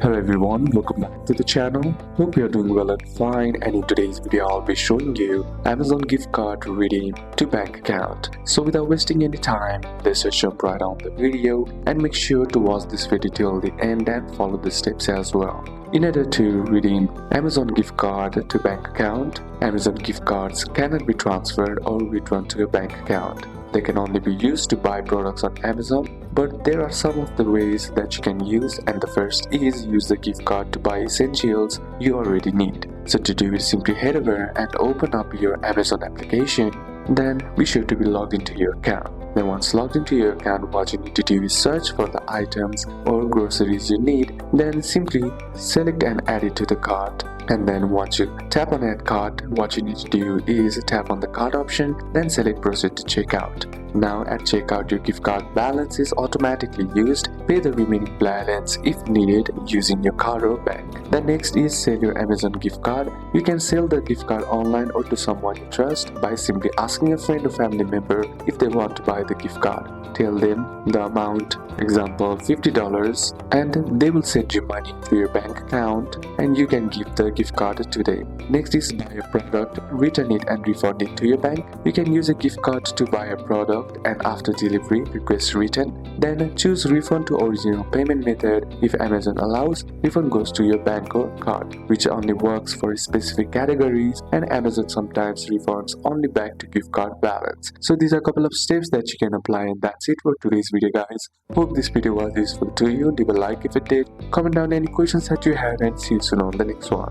Hello everyone, welcome back to the channel. Hope you're doing well and fine, and in today's video I'll be showing you Amazon gift card redeem to bank account. So without wasting any time, let's just jump right on the video and make sure to watch this video till the end and follow the steps as well. In order to redeem Amazon gift card to bank account, Amazon gift cards cannot be transferred or returned to your bank account. They can only be used to buy products on Amazon, but there are some of the ways that you can use, and the first is use the gift card to buy essentials you already need. So to do it, simply head over and open up your Amazon application, then be sure to be logged into your account. Then once logged into your account, what you need to do is search for the items or groceries you need, then simply select and add it to the cart. And then once you tap on add cart, what you need to do is tap on the cart option, then select proceed to checkout. Now at checkout, your gift card balance is automatically used. Pay the remaining balance if needed using your card or bank. The next is sell your Amazon gift card. You can sell the gift card online or to someone you trust by simply asking a friend or family member if they want to buy the gift card. Tell them the amount, example $50, and they will send you money to your bank account and you can give the gift card to them. Next is buy a product, return it and refund it to your bank. You can use a gift card to buy a product and after delivery request return. Then choose refund to original payment method. If Amazon allows, refund goes to your bank or card, which only works for specific categories, and Amazon sometimes refunds only back to gift card balance. So these are a couple of steps that you can apply, and that's it for today's video guys. Hope this video was useful to you. Leave a like if it did, comment down any questions that you had, and see you soon on the next one.